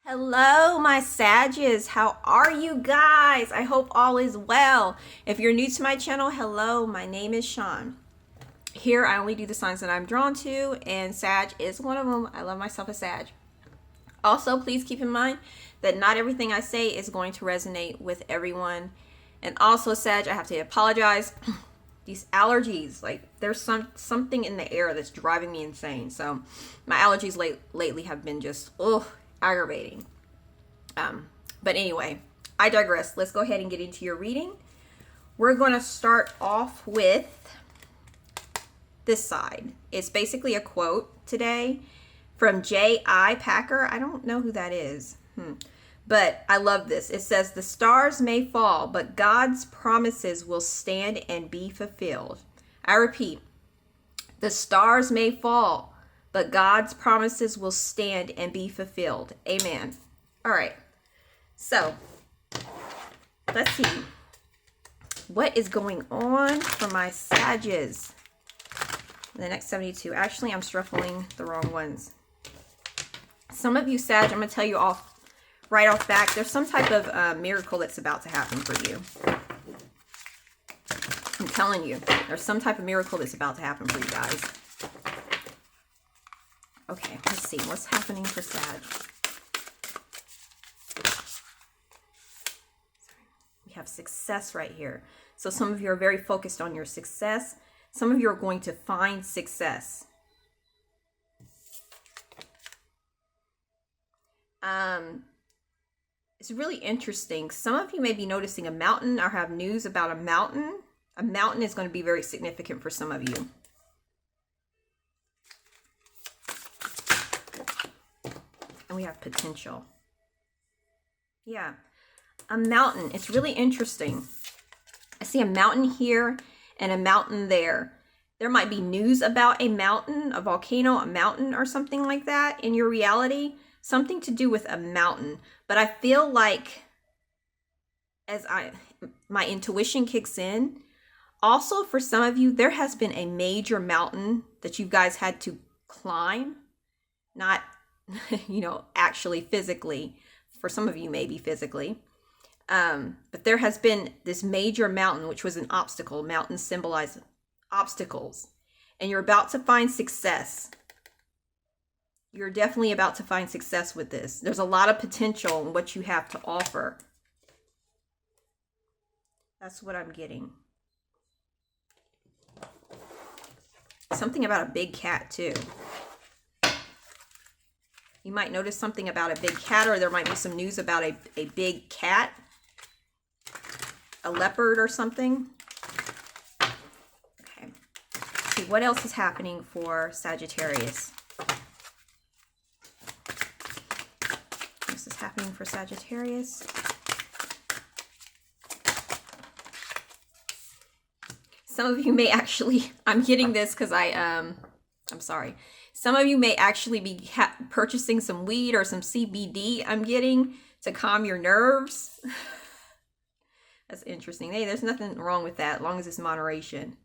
Hello, my Sages. How are you guys? I hope all is well. If you're new to my channel, hello, my name is Sean. Here, I only do the signs that I'm drawn to, and Sag is one of them. I love myself a Sag. Also, please keep in mind that not everything I say is going to resonate with everyone. And also, Sag, I have to apologize. These allergies, like there's something in the air that's driving me insane. So my allergies lately have been just aggravating. But anyway, I digress. Let's go ahead and get into your reading. We're going to start off with this side. It's basically a quote today from J.I. Packer. I don't know who that is. But I love this. It says, "The stars may fall, but God's promises will stand and be fulfilled." I repeat, the stars may fall, but God's promises will stand and be fulfilled. Amen. All right. So let's see what is going on for my Sages. The next 72. Actually, I'm shuffling the wrong ones. Some of you Sag, I'm going to tell you right off back, there's some type of miracle that's about to happen for you. I'm telling you, there's some type of miracle that's about to happen for you guys. Okay, let's see. What's happening for Sag? We have success right here. So some of you are very focused on your success. Some of you are going to find success. It's really interesting. Some of you may be noticing a mountain or have news about a mountain. A mountain is going to be very significant for some of you. And we have potential. Yeah, a mountain. It's really interesting. I see a mountain here and a mountain there. There might be news about a mountain, a volcano, a mountain, or something like that in your reality. Something to do with a mountain. But I feel like my intuition kicks in, also for some of you, there has been a major mountain that you guys had to climb. Not, actually physically. For some of you, maybe physically. But there has been this major mountain, which was an obstacle. Mountains symbolize obstacles. And you're about to find success. You're definitely about to find success with this. There's a lot of potential in what you have to offer. That's what I'm getting. Something about a big cat, too. You might notice something about a big cat, or there might be some news about a big cat. A leopard or something. Okay. Let's see, what else is happening for Sagittarius? This is happening for Sagittarius. Some of you may actually, I'm getting this because I'm sorry. Some of you may actually be purchasing some weed or some CBD, I'm getting, to calm your nerves. That's interesting. Hey, there's nothing wrong with that, as long as it's moderation.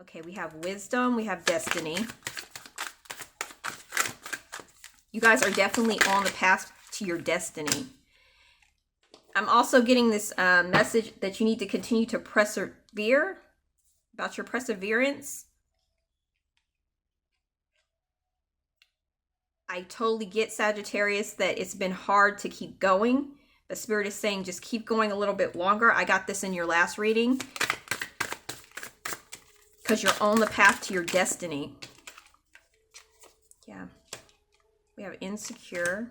Okay, we have wisdom, we have destiny. You guys are definitely on the path to your destiny. I'm also getting this message that you need to continue to persevere, about your perseverance. I totally get, Sagittarius, that it's been hard to keep going. The Spirit is saying just keep going a little bit longer. I got this in your last reading. Because you're on the path to your destiny. Yeah. We have insecure.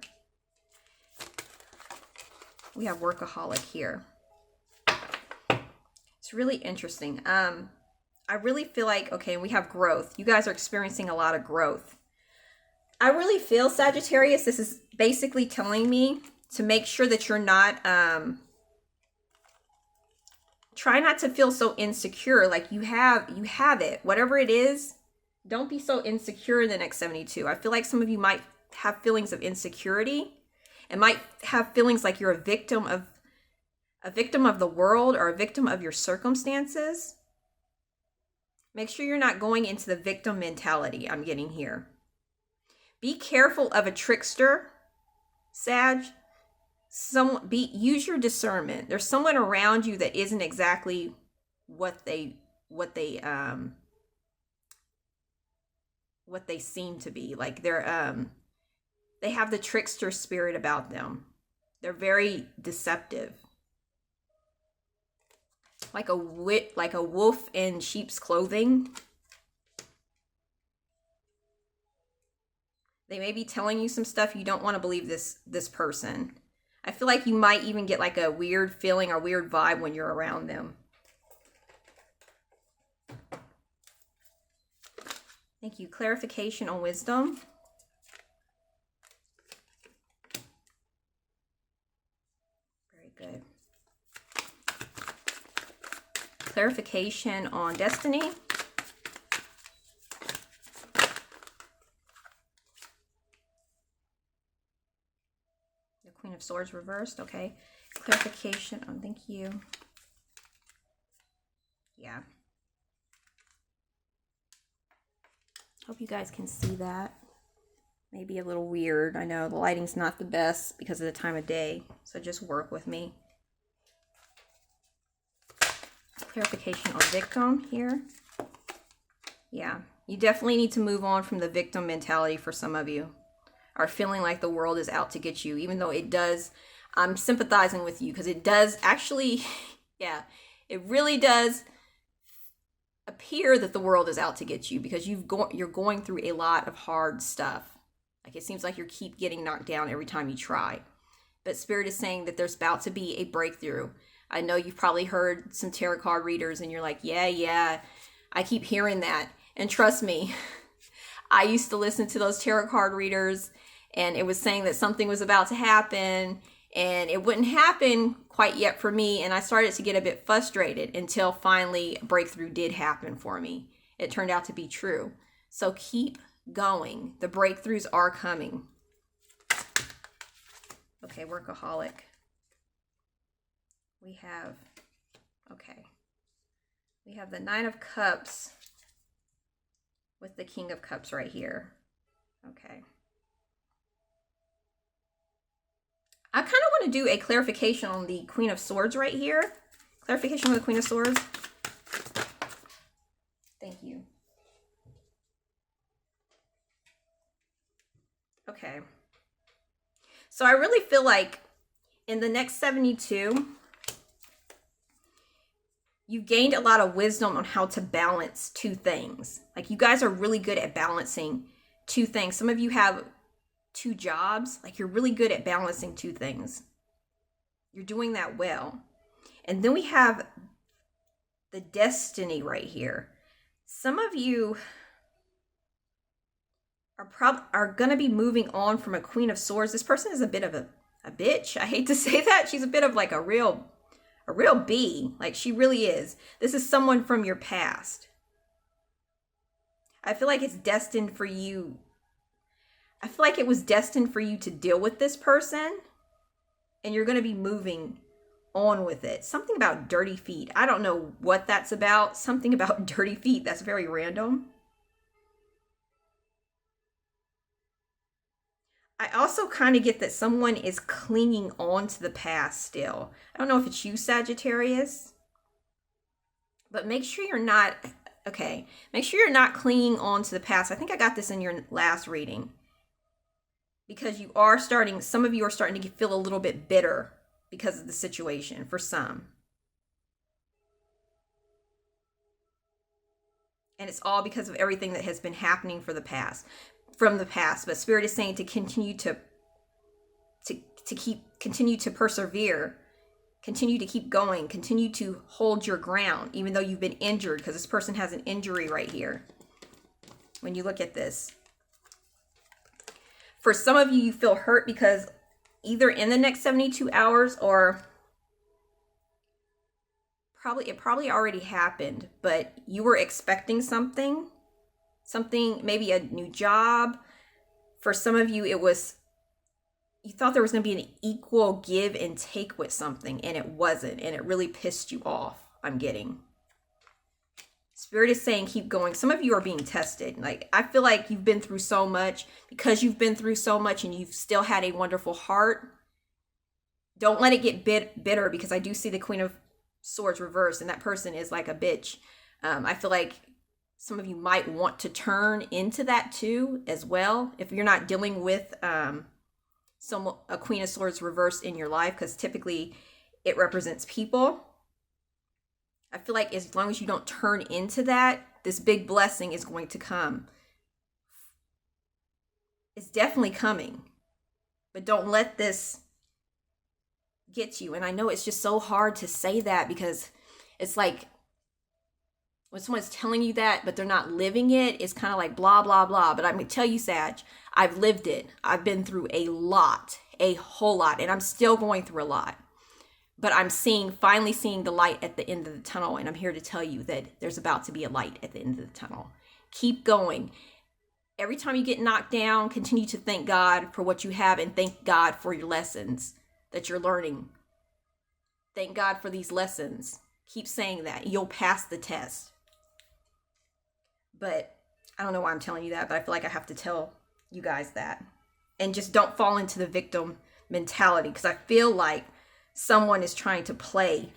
We have workaholic here. It's really interesting. I really feel like, okay, we have growth. You guys are experiencing a lot of growth. I really feel, Sagittarius, this is basically telling me to make sure that you're not, try not to feel so insecure. Like you have it, whatever it is. Don't be so insecure in the next 72. I feel like some of you might have feelings of insecurity and might have feelings like you're a victim of the world or a victim of your circumstances. Make sure you're not going into the victim mentality I'm getting here. Be careful of a trickster. Sag, use your discernment. There's someone around you that isn't exactly what they seem to be. Like they have the trickster spirit about them. They're very deceptive. Like a wolf in sheep's clothing. They may be telling you some stuff you don't want to believe this person. I feel like you might even get like a weird feeling or weird vibe when you're around them. Thank you. Clarification on wisdom. Very good. Clarification on destiny. The Queen of Swords reversed. Okay. Clarification on, thank you. Yeah. Hope you guys can see that. Maybe a little weird. I know the lighting's not the best because of the time of day, so just work with me. Clarification on victim here. Yeah, you definitely need to move on from the victim mentality for some of you. Are feeling like the world is out to get you, even though it does. I'm sympathizing with you because it does actually, yeah, it really does appear that the world is out to get you because you're going through a lot of hard stuff. Like it seems like you keep getting knocked down every time you try. But Spirit is saying that there's about to be a breakthrough. I know you've probably heard some tarot card readers and you're like, yeah, I keep hearing that. And trust me, I used to listen to those tarot card readers and it was saying that something was about to happen and it wouldn't happen quite yet for me. And I started to get a bit frustrated until finally a breakthrough did happen for me. It turned out to be true. So keep going. The breakthroughs are coming. Okay, workaholic. We have the Nine of Cups with the King of Cups right here. Okay. I kind of want to do a clarification on the Queen of Swords right here. Clarification on the Queen of Swords. Thank you. Okay. So I really feel like in the next 72, you've gained a lot of wisdom on how to balance two things. Like you guys are really good at balancing two things. Some of you have two jobs. Like you're really good at balancing two things. You're doing that well. And then we have the destiny right here. Some of you are going to be moving on from a Queen of Swords. This person is a bit of a bitch. I hate to say that. She's a bit of like a real bee. Like she really is. This is someone from your past. I feel like it's destined for you. I feel like it was destined for you to deal with this person and you're going to be moving on with it. Something about dirty feet. I don't know what that's about. Something about dirty feet. That's very random. I also kind of get that someone is clinging on to the past still. I don't know if it's you, Sagittarius, but make sure you're not, okay, make sure you're not clinging on to the past. I think I got this in your last reading because you are starting, some of you are starting to feel a little bit bitter because of the situation for some. And it's all because of everything that has been happening from the past. But Spirit is saying to continue to continue to persevere, continue to keep going, continue to hold your ground, even though you've been injured, because this person has an injury right here. When you look at this, for some of you, you feel hurt because either in the next 72 hours or it probably already happened, but you were expecting something, maybe a new job. For some of you, it was, you thought there was going to be an equal give and take with something, and it wasn't, and it really pissed you off, I'm getting. Spirit is saying keep going. Some of you are being tested. Like, I feel like you've been through so much. Because you've been through so much and you've still had a wonderful heart, don't let it get bitter, because I do see the Queen of Swords reversed, and that person is like a bitch. I feel like some of you might want to turn into that too as well, if you're not dealing with a Queen of Swords reversed in your life, because typically it represents people. I feel like as long as you don't turn into that, this big blessing is going to come. It's definitely coming, but don't let this get you. And I know it's just so hard to say that, because it's like when someone's telling you that but they're not living it, it's kind of like blah blah blah. But I'm gonna tell you, Sag, I've lived it. I've been through a whole lot, and I'm still going through a lot, but I'm finally seeing the light at the end of the tunnel. And I'm here to tell you that there's about to be a light at the end of the tunnel. Keep going. Every time you get knocked down, continue to thank God for what you have, and thank God for your lessons that you're learning. Thank God for these lessons. Keep saying that. You'll pass the test. But I don't know why I'm telling you that, but I feel like I have to tell you guys that. And just don't fall into the victim mentality, because I feel like someone is trying to play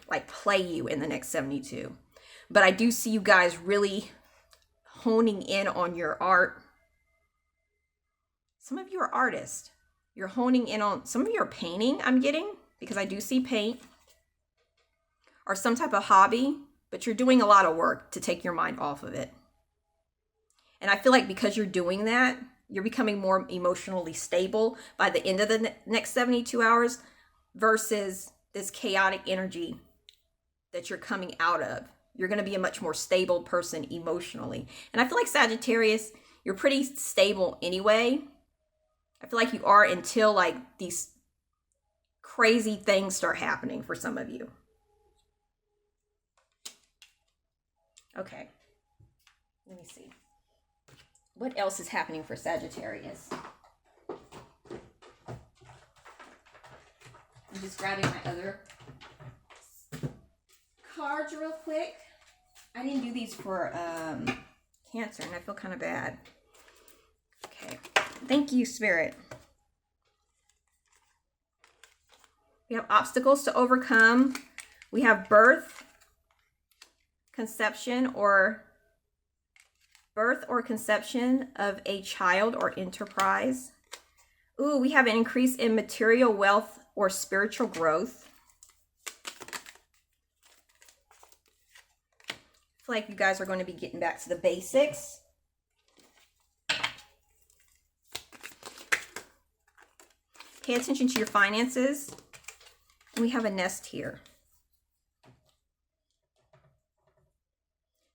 you in the next 72. But I do see you guys really honing in on your art. Some of you are artists. You're honing in on, some of you are painting, I'm getting, because I do see paint, or some type of hobby, but you're doing a lot of work to take your mind off of it. And I feel like because you're doing that, you're becoming more emotionally stable by the end of the next 72 hours versus this chaotic energy that you're coming out of. You're going to be a much more stable person emotionally. And I feel like Sagittarius, you're pretty stable anyway. I feel like you are, until like these crazy things start happening for some of you. Okay. Let me see. What else is happening for Sagittarius? I'm just grabbing my other cards real quick. I didn't do these for Cancer, and I feel kind of bad. Okay. Thank you, Spirit. We have obstacles to overcome. We have birth, conception or conception of a child or enterprise. Ooh, we have an increase in material wealth or spiritual growth. I feel like you guys are going to be getting back to the basics. Pay attention to your finances. And we have a nest here.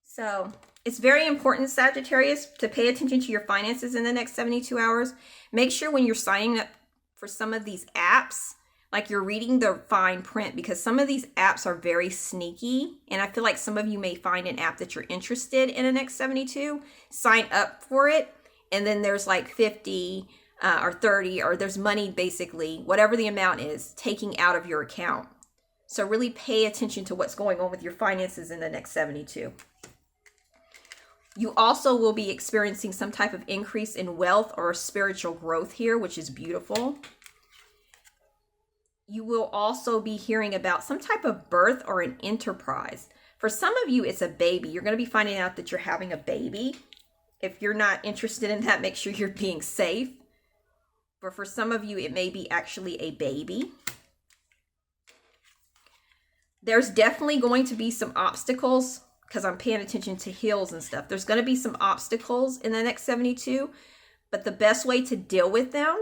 So it's very important, Sagittarius, to pay attention to your finances in the next 72 hours. Make sure when you're signing up for some of these apps, like you're reading the fine print, because some of these apps are very sneaky. And I feel like some of you may find an app that you're interested in the next 72, sign up for it. And then there's like 50 or 30, or there's money, basically, whatever the amount is, taking out of your account. So really pay attention to what's going on with your finances in the next 72. You also will be experiencing some type of increase in wealth or spiritual growth here, which is beautiful. You will also be hearing about some type of birth or an enterprise. For some of you, it's a baby. You're going to be finding out that you're having a baby. If you're not interested in that, make sure you're being safe. But for some of you, it may be actually a baby. There's definitely going to be some obstacles, because I'm paying attention to hills and stuff. There's going to be some obstacles in the next 72, but the best way to deal with them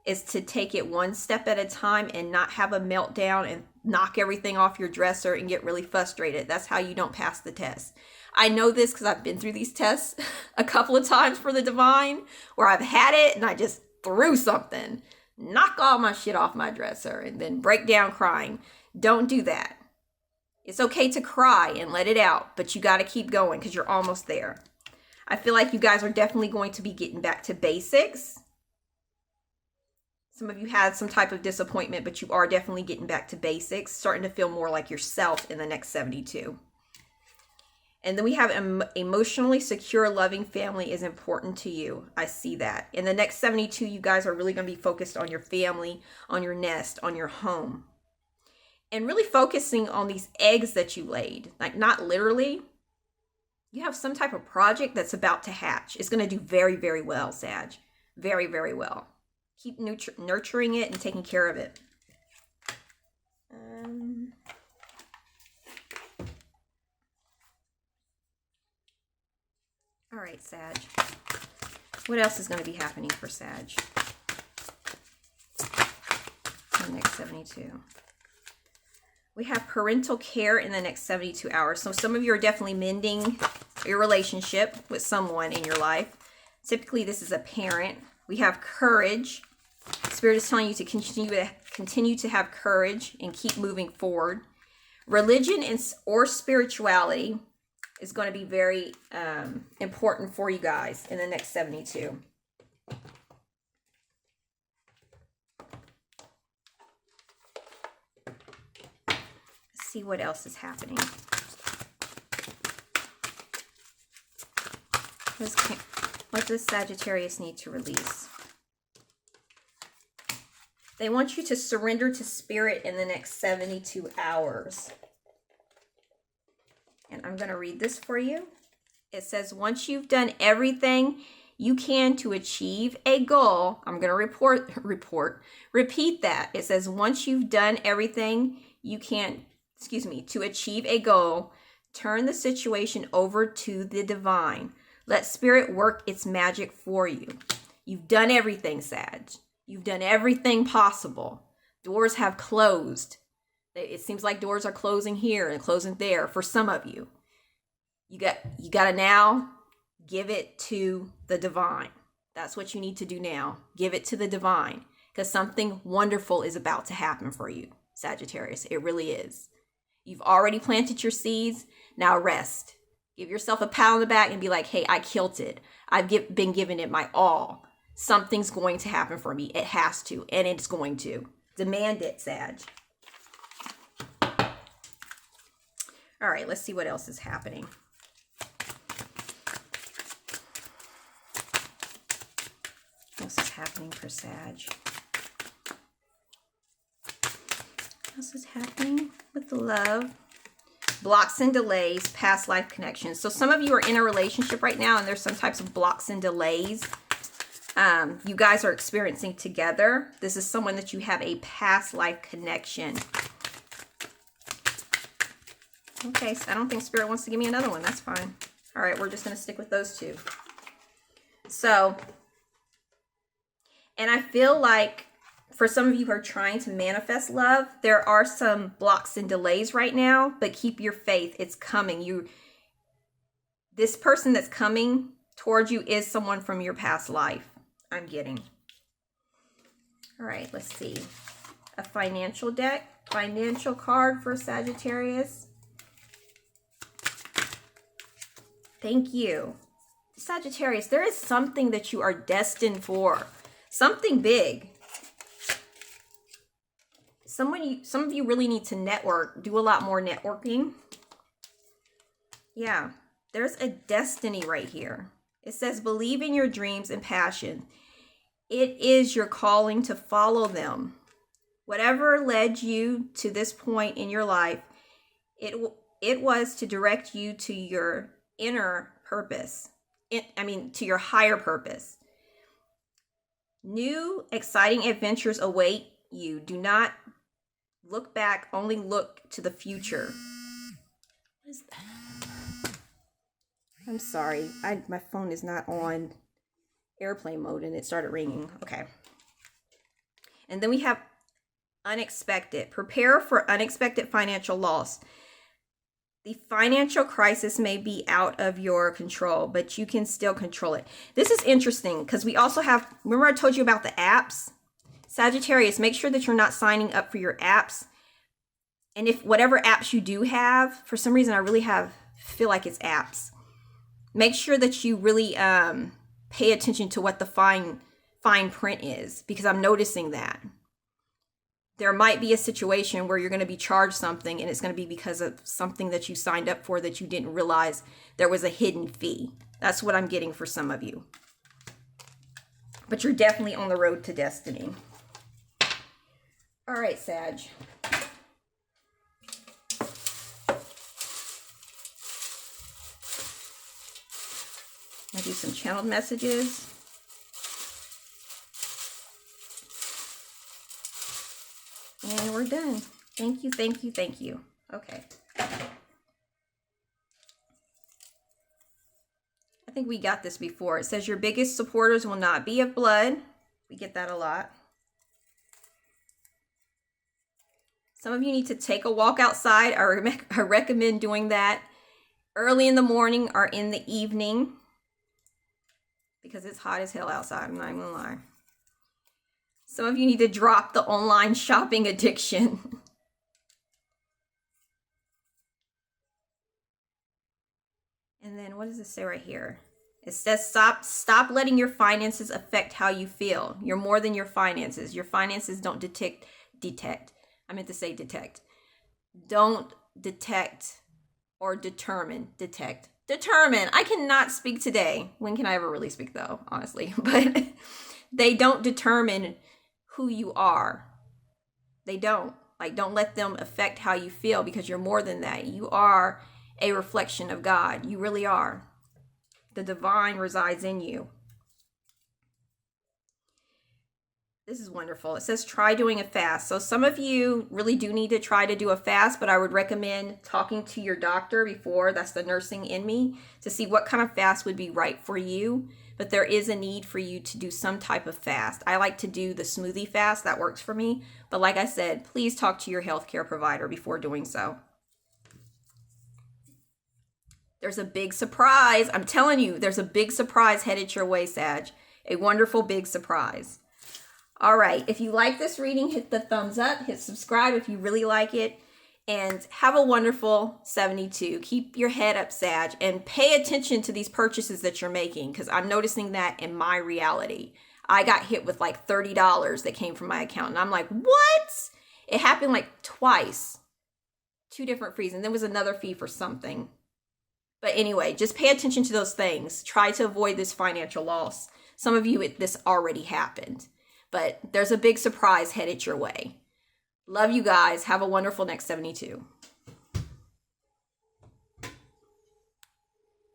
is to take it one step at a time and not have a meltdown and knock everything off your dresser and get really frustrated. That's how you don't pass the test. I know this because I've been through these tests a couple of times for the divine, where I've had it and I just threw something, knock all my shit off my dresser, and then break down crying. Don't do that. It's okay to cry and let it out, but you got to keep going because you're almost there. I feel like you guys are definitely going to be getting back to basics. Some of you had some type of disappointment, but you are definitely getting back to basics, starting to feel more like yourself in the next 72. And then we have emotionally secure, loving family is important to you. I see that. In the next 72, you guys are really going to be focused on your family, on your nest, on your home. And really focusing on these eggs that you laid. Like, not literally. You have some type of project that's about to hatch. It's going to do very, very well, Sag. Very, very well. Keep nurturing it and taking care of it. All right, Sag. What else is going to be happening for Sag in the next 72? We have parental care in the next 72 hours. So some of you are definitely mending your relationship with someone in your life. Typically, this is a parent. We have courage. Spirit is telling you to continue to have courage and keep moving forward. Religion or spirituality is going to be very important for you guys in the next 72. Let's see what else is happening. What does Sagittarius need to release? They want you to surrender to spirit in the next 72 hours. And I'm going to read this for you. It says, once you've done everything you can to achieve a goal, I'm going to repeat that. It says, once you've done everything you can, to achieve a goal, turn the situation over to the divine. Let spirit work its magic for you. You've done everything, Sag. You've done everything possible. Doors have closed. It seems like doors are closing here and closing there for some of you. You got to now give it to the divine. That's what you need to do now. Give it to the divine, because something wonderful is about to happen for you, Sagittarius. It really is. You've already planted your seeds. Now rest. Give yourself a pat on the back and be like, hey, I killed it. I've been giving it my all. Something's going to happen for me. It has to, and it's going to. Demand it, Sag. All right, let's see what else is happening. What else is happening for Sag? What else is happening with the love? Blocks and delays, past life connections. So some of you are in a relationship right now, and there's some types of blocks and delays you guys are experiencing together. This is someone that you have a past life connection. Okay, so I don't think Spirit wants to give me another one. That's fine. All right, we're just going to stick with those two. So, and I feel like for some of you who are trying to manifest love, there are some blocks and delays right now, but keep your faith. It's coming. This person that's coming towards you is someone from your past life, I'm getting. All right, let's see. A financial card for Sagittarius. Thank you. Sagittarius, there is something that you are destined for. Something big. Some of you really need to network, do a lot more networking. Yeah, there's a destiny right here. It says, believe in your dreams and passion. It is your calling to follow them. Whatever led you to this point in your life, it was to direct you to your inner purpose. To your higher purpose. New, exciting adventures await you. Do not look back, only look to the future. What is that? I'm sorry. My phone is not on airplane mode and it started ringing. Okay. And then we have unexpected. Prepare for unexpected financial loss. The financial crisis may be out of your control, but you can still control it. This is interesting because we also have, remember I told you about the apps? Sagittarius, make sure that you're not signing up for your apps. And if whatever apps you do have, for some reason I really feel like it's apps. Make sure that you really pay attention to what the fine print is, because I'm noticing that. there might be a situation where you're going to be charged something, and it's going to be because of something that you signed up for that you didn't realize there was a hidden fee. That's what I'm getting for some of you. But you're definitely on the road to destiny. All right, Sag. I'll do some channeled messages. And we're done. Thank you, thank you, thank you. Okay. I think we got this before. It says your biggest supporters will not be of blood. We get that a lot. Some of you need to take a walk outside. I recommend doing that early in the morning or in the evening because it's hot as hell outside. I'm not even gonna lie. Some of you need to drop the online shopping addiction. And then what does it say right here? It says stop letting your finances affect how you feel. You're more than your finances. Your finances don't detect. I meant to say detect. Don't detect or determine. Detect. Determine. I cannot speak today. When can I ever really speak though, honestly? But they don't determine who you are. They don't. Like, don't let them affect how you feel because you're more than that. You are a reflection of God. You really are. The divine resides in you. This is wonderful. It says try doing a fast. So some of you really do need to try to do a fast, but I would recommend talking to your doctor before, that's the nursing in me, to see what kind of fast would be right for you. But there is a need for you to do some type of fast. I like to do the smoothie fast. That works for me. But like I said, please talk to your healthcare provider before doing so. There's a big surprise. I'm telling you, there's a big surprise headed your way, Sag. A wonderful big surprise. All right. If you like this reading, hit the thumbs up. Hit subscribe if you really like it. And have a wonderful 72. Keep your head up, Sag, and pay attention to these purchases that you're making because I'm noticing that in my reality. I got hit with like $30 that came from my account. And I'm like, what? It happened like twice. 2 different fees. And there was another fee for something. But anyway, just pay attention to those things. Try to avoid this financial loss. Some of you, this already happened. But there's a big surprise headed your way. Love you guys. Have a wonderful next 72.